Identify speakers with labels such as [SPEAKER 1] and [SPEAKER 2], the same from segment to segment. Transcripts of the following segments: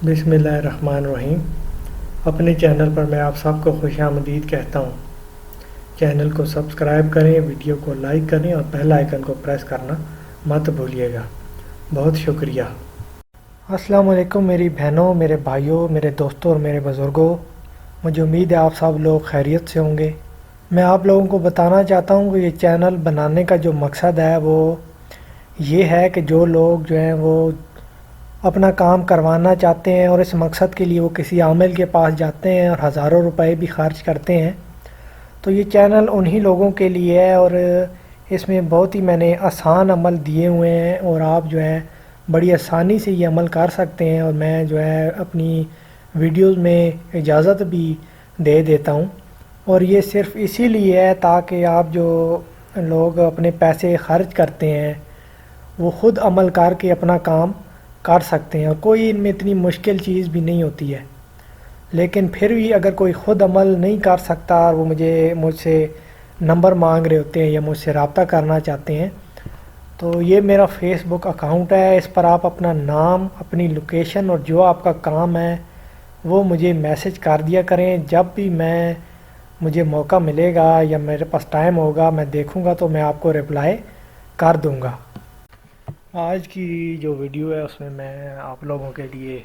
[SPEAKER 1] بسم اللہ الرحمن الرحیم۔ اپنے چینل پر میں آپ سب کو خوش آمدید کہتا ہوں۔ چینل کو سبسکرائب کریں، ویڈیو کو لائک کریں اور بیل آئیکن کو پریس کرنا مت بھولیے گا۔ بہت شکریہ۔ السلام علیکم میری بہنوں، میرے بھائیوں، میرے دوستوں اور میرے بزرگوں۔ مجھے امید ہے آپ سب لوگ خیریت سے ہوں گے۔ میں آپ لوگوں کو بتانا چاہتا ہوں کہ یہ چینل بنانے کا جو مقصد ہے وہ یہ ہے کہ جو لوگ جو ہیں وہ اپنا کام کروانا چاہتے ہیں اور اس مقصد کے لیے وہ کسی عامل کے پاس جاتے ہیں اور ہزاروں روپے بھی خرچ کرتے ہیں، تو یہ چینل انہی لوگوں کے لیے ہے۔ اور اس میں بہت ہی میں نے آسان عمل دیے ہوئے ہیں اور آپ جو ہے بڑی آسانی سے یہ عمل کر سکتے ہیں، اور میں جو ہے اپنی ویڈیوز میں اجازت بھی دے دیتا ہوں۔ اور یہ صرف اسی لیے ہے تاکہ آپ جو لوگ اپنے پیسے خرچ کرتے ہیں وہ خود عمل کر کے اپنا کام کر سکتے ہیں، اور کوئی ان میں اتنی مشکل چیز بھی نہیں ہوتی ہے۔ لیکن پھر بھی اگر کوئی خود عمل نہیں کر سکتا اور وہ مجھ سے نمبر مانگ رہے ہوتے ہیں یا مجھ سے رابطہ کرنا چاہتے ہیں، تو یہ میرا فیس بک اکاؤنٹ ہے۔ اس پر آپ اپنا نام، اپنی لوکیشن اور جو آپ کا کام ہے وہ مجھے میسج کر دیا کریں۔ جب بھی مجھے موقع ملے گا یا میرے پاس ٹائم ہوگا میں دیکھوں گا تو میں آپ کو رپلائی کر دوں گا۔ آج کی جو ویڈیو ہے اس میں آپ لوگوں کے لیے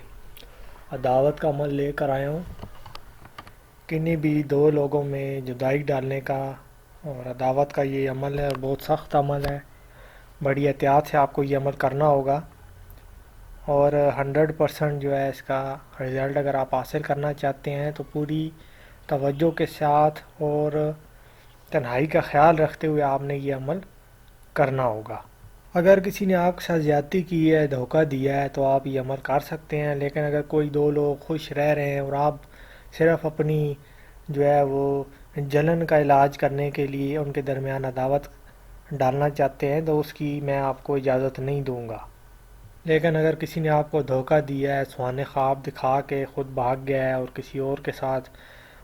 [SPEAKER 1] عداوت کا عمل لے کر آیا ہوں۔ کنہیں بھی دو لوگوں میں جدائی ڈالنے کا اور عداوت کا یہ عمل ہے، اور بہت سخت عمل ہے۔ بڑی احتیاط سے آپ کو یہ عمل کرنا ہوگا، اور 100% جو ہے اس کا رزلٹ اگر آپ حاصل کرنا چاہتے ہیں تو پوری توجہ کے ساتھ اور تنہائی کا خیال رکھتے ہوئے آپ نے یہ عمل کرنا ہوگا۔ اگر کسی نے آپ کے ساتھ زیادتی کی ہے، دھوکہ دیا ہے، تو آپ یہ عمل کر سکتے ہیں۔ لیکن اگر کوئی دو لوگ خوش رہ رہے ہیں اور آپ صرف اپنی جو ہے وہ جلن کا علاج کرنے کے لیے ان کے درمیان عداوت ڈالنا چاہتے ہیں تو اس کی میں آپ کو اجازت نہیں دوں گا۔ لیکن اگر کسی نے آپ کو دھوکہ دیا ہے، سہانے خواب دکھا کے خود بھاگ گیا ہے اور کسی اور کے ساتھ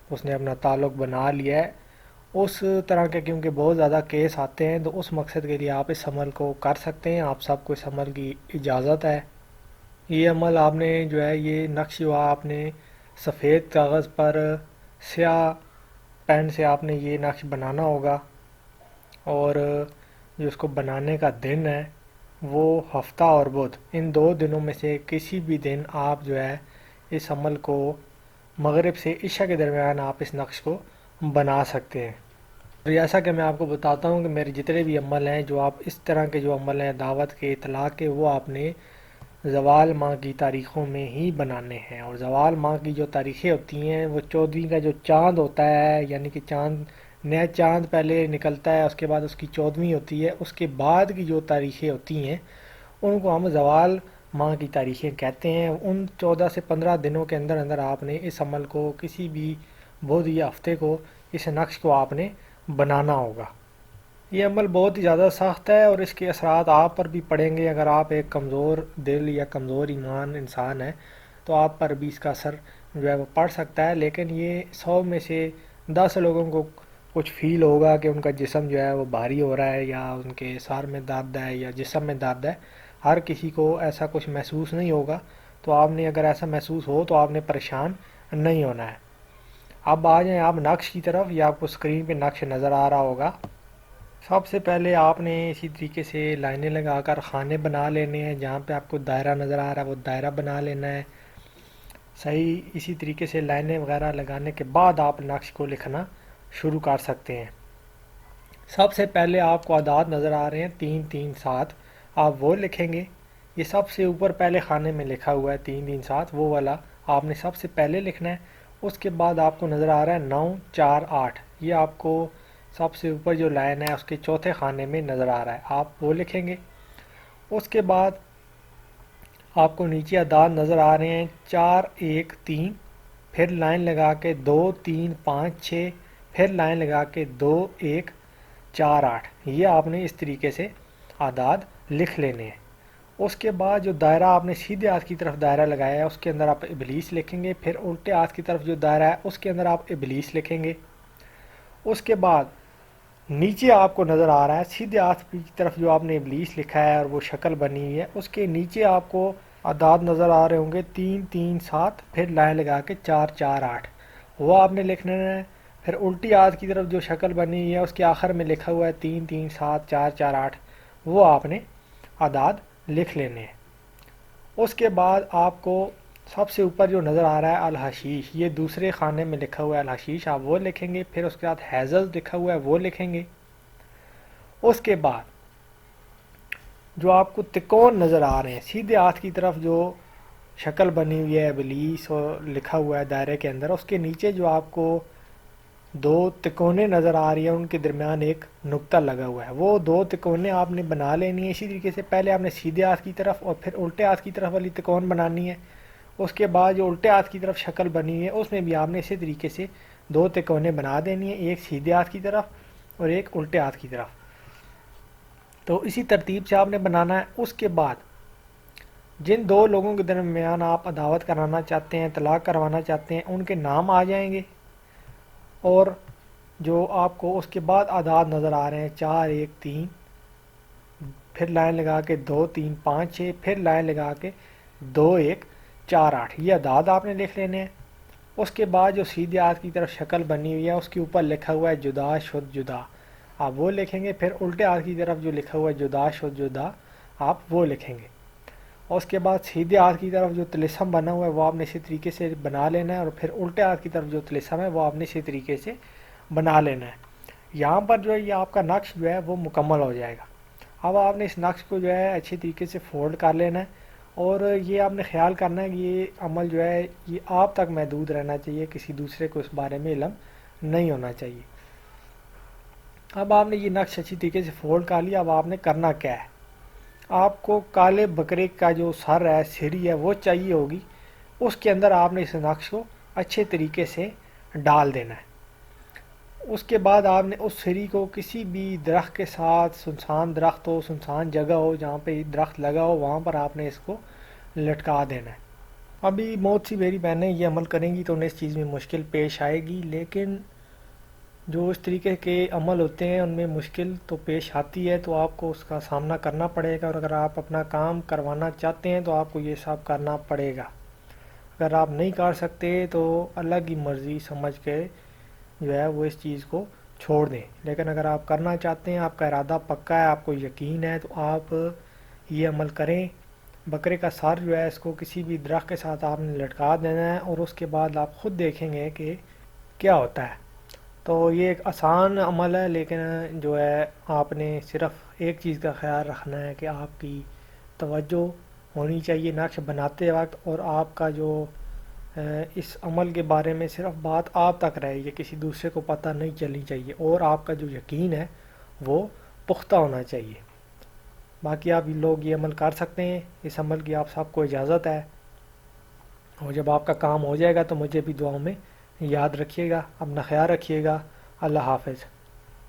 [SPEAKER 1] اس نے اپنا تعلق بنا لیا ہے، اس طرح کے کیونکہ بہت زیادہ کیس آتے ہیں، تو اس مقصد کے لیے آپ اس عمل کو کر سکتے ہیں۔ آپ سب کو اس عمل کی اجازت ہے۔ یہ عمل آپ نے جو ہے یہ نقش ہوا آپ نے سفید کاغذ پر سیاہ پین سے آپ نے یہ نقش بنانا ہوگا، اور جو اس کو بنانے کا دن ہے وہ ہفتہ اور بدھ، ان دو دنوں میں سے کسی بھی دن آپ جو ہے اس عمل کو مغرب سے عشاء کے درمیان آپ اس نقش کو بنا سکتے ہیں۔ اور جیسا کہ میں آپ کو بتاتا ہوں کہ میرے جتنے بھی عمل ہیں، جو آپ اس طرح کے جو عمل ہیں دعوت کے، اطلاع کے، وہ آپ نے زوال ماہ کی تاریخوں میں ہی بنانے ہیں۔ اور زوال ماہ کی جو تاریخیں ہوتی ہیں وہ 14ویں کا جو چاند ہوتا ہے، یعنی کہ نیا چاند پہلے نکلتا ہے، اس کے بعد اس کی 14ویں ہوتی ہے، اس کے بعد کی جو تاریخیں ہوتی ہیں ان کو ہم زوال ماہ کی تاریخیں کہتے ہیں۔ ان 14 سے 15 دنوں کے اندر اندر آپ نے اس عمل کو کسی بھی بدھ یا ہفتے کو اس نقش کو آپ نے بنانا ہوگا۔ یہ عمل بہت ہی زیادہ سخت ہے اور اس کے اثرات آپ پر بھی پڑیں گے۔ اگر آپ ایک کمزور دل یا کمزور ایمان انسان ہیں تو آپ پر بھی اس کا اثر جو ہے وہ پڑ سکتا ہے، لیکن یہ 100 میں سے 10 لوگوں کو کچھ فیل ہوگا کہ ان کا جسم جو ہے وہ بھاری ہو رہا ہے، یا ان کے سر میں درد ہے یا جسم میں درد ہے۔ ہر کسی کو ایسا کچھ محسوس نہیں ہوگا، تو آپ نے اگر ایسا محسوس ہو تو آپ نے پریشان نہیں ہونا ہے۔ اب آ جائیں آپ نقش کی طرف۔ یہ آپ کو اسکرین پہ نقش نظر آ رہا ہوگا۔ سب سے پہلے آپ نے اسی طریقے سے لائنیں لگا کر خانے بنا لینے ہیں۔ جہاں پہ آپ کو دائرہ نظر آ رہا ہے وہ دائرہ بنا لینا ہے صحیح۔ اسی طریقے سے لائنیں وغیرہ لگانے کے بعد آپ نقش کو لکھنا شروع کر سکتے ہیں۔ سب سے پہلے آپ کو اعداد نظر آ رہے ہیں 3 3 7، آپ وہ لکھیں گے۔ یہ سب سے اوپر پہلے خانے میں لکھا ہوا ہے 3 3 7، وہ والا آپ نے سب سے پہلے لکھنا ہے۔ اس کے بعد آپ کو نظر آ رہا ہے 9 4 8، یہ آپ کو سب سے اوپر جو لائن ہے اس کے چوتھے خانے میں نظر آ رہا ہے، آپ وہ لکھیں گے۔ اس کے بعد آپ کو نیچے اعداد نظر آ رہے ہیں 4 1 3، پھر لائن لگا کے 2 3 5 6، پھر لائن لگا کے 2 1 4 8، یہ آپ نے اس طریقے سے اعداد لکھ لینے ہیں۔ اس کے بعد جو دائرہ آپ نے سیدھے ہاتھ کی طرف دائرہ لگایا ہے اس کے اندر آپ ابلیس لکھیں گے، پھر الٹے ہاتھ کی طرف جو دائرہ ہے اس کے اندر آپ ابلیس لکھیں گے۔ اس کے بعد نیچے آپ کو نظر آ رہا ہے سیدھے ہاتھ کی طرف جو آپ نے ابلیس لکھا ہے اور وہ شکل بنی ہوئی ہے، اس کے نیچے آپ کو اعداد نظر آ رہے ہوں گے 3 3 7، پھر لائن لگا کے 4 4 8، وہ آپ نے لکھ لینا ہے۔ پھر الٹی ہاتھ کی طرف جو شکل بنی ہوئی ہے اس کے آخر میں لکھا ہوا ہے 3 3 7 4 4 8، وہ آپ نے اعداد لکھ لینے ہیں۔ اس کے بعد آپ کو سب سے اوپر جو نظر آ رہا ہے الحشیش، یہ دوسرے خانے میں لکھا ہوا ہے الحشیش، آپ وہ لکھیں گے۔ پھر اس کے بعد ہیزل لکھا ہوا ہے وہ لکھیں گے۔ اس کے بعد جو آپ کو تکون نظر آ رہے ہیں سیدھے ہاتھ کی طرف، جو شکل بنی ہوئی ہے ابلیس اور لکھا ہوا ہے دائرے کے اندر، اس کے نیچے جو آپ کو دو تکونے نظر آ رہی ہیں ان کے درمیان ایک نقطہ لگا ہوا ہے، وہ دو تکونے آپ نے بنا لینی ہے۔ اسی طریقے سے پہلے آپ نے سیدھے ہاتھ کی طرف اور پھر الٹے ہاتھ کی طرف والی تکون بنانی ہے۔ اس کے بعد جو الٹے ہاتھ کی طرف شکل بنی ہوئی ہے اس میں بھی آپ نے اسی طریقے سے دو تکونے بنا دینی ہیں، ایک سیدھے ہاتھ کی طرف اور ایک الٹے ہاتھ کی طرف۔ تو اسی ترتیب سے آپ نے بنانا ہے۔ اس کے بعد جن دو لوگوں کے درمیان آپ عداوت کرانا چاہتے ہیں، طلاق کروانا چاہتے ہیں، ان کے نام آ جائیں گے، اور جو آپ کو اس کے بعد اعداد نظر آ رہے ہیں 4 1 3، پھر لائن لگا کے 2 3 5 6، پھر لائن لگا کے 2 1 4 8، یہ اعداد آپ نے لکھ لینے ہیں۔ اس کے بعد جو سیدھے ہاتھ کی طرف شکل بنی ہوئی ہے اس کے اوپر لکھا ہوا ہے جدا شد جدا، آپ وہ لکھیں گے۔ پھر الٹے ہاتھ کی طرف جو لکھا ہوا ہے جدا شد جدا، آپ وہ لکھیں گے۔ اور اس کے بعد سیدھے ہاتھ کی طرف جو طلسم بنا ہوا ہے وہ آپ نے اسی طریقے سے بنا لینا ہے، اور پھر الٹے ہاتھ کی طرف جو طلسم ہے وہ آپ نے اسی طریقے سے بنا لینا ہے۔ یہاں پر جو ہے یہ آپ کا نقش جو ہے وہ مکمل ہو جائے گا۔ اب آپ نے اس نقش کو جو ہے اچھی طریقے سے فولڈ کر لینا ہے، اور یہ آپ نے خیال کرنا ہے کہ یہ عمل جو ہے یہ آپ تک محدود رہنا چاہیے، کسی دوسرے کو اس بارے میں علم نہیں ہونا چاہیے۔ اب آپ نے یہ نقش اچھی طریقے سے فولڈ کر لیا۔ اب آپ نے کرنا کیا ہے، آپ کو کالے بکرے کا جو سر ہے، سری ہے، وہ چاہیے ہوگی۔ اس کے اندر آپ نے اس نقش کو اچھے طریقے سے ڈال دینا ہے۔ اس کے بعد آپ نے اس سری کو کسی بھی درخت کے ساتھ، سنسان درخت ہو، سنسان جگہ ہو جہاں پہ درخت لگا ہو، وہاں پر آپ نے اس کو لٹکا دینا ہے۔ ابھی بہت سی میری بہنیں یہ عمل کریں گی تو انہیں اس چیز میں مشکل پیش آئے گی، لیکن جو اس طریقے کے عمل ہوتے ہیں ان میں مشکل تو پیش آتی ہے، تو آپ کو اس کا سامنا کرنا پڑے گا، اور اگر آپ اپنا کام کروانا چاہتے ہیں تو آپ کو یہ سب کرنا پڑے گا۔ اگر آپ نہیں کر سکتے تو اللہ کی مرضی سمجھ کے جو ہے وہ اس چیز کو چھوڑ دیں، لیکن اگر آپ کرنا چاہتے ہیں، آپ کا ارادہ پکا ہے، آپ کو یقین ہے، تو آپ یہ عمل کریں۔ بکرے کا سر جو ہے اس کو کسی بھی درخت کے ساتھ آپ نے لٹکا دینا ہے، اور اس کے بعد آپ خود دیکھیں گے کہ کیا ہوتا ہے۔ تو یہ ایک آسان عمل ہے، لیکن جو ہے آپ نے صرف ایک چیز کا خیال رکھنا ہے کہ آپ کی توجہ ہونی چاہیے نقش بناتے وقت، اور آپ کا جو اس عمل کے بارے میں صرف بات آپ تک رہے، یہ کسی دوسرے کو پتہ نہیں چلنی چاہیے، اور آپ کا جو یقین ہے وہ پختہ ہونا چاہیے۔ باقی آپ لوگ یہ عمل کر سکتے ہیں، اس عمل کی آپ سب کو اجازت ہے، اور جب آپ کا کام ہو جائے گا تو مجھے بھی دعاؤں میں یاد رکھیے گا۔ اپنا خیال رکھیے گا۔ اللہ حافظ۔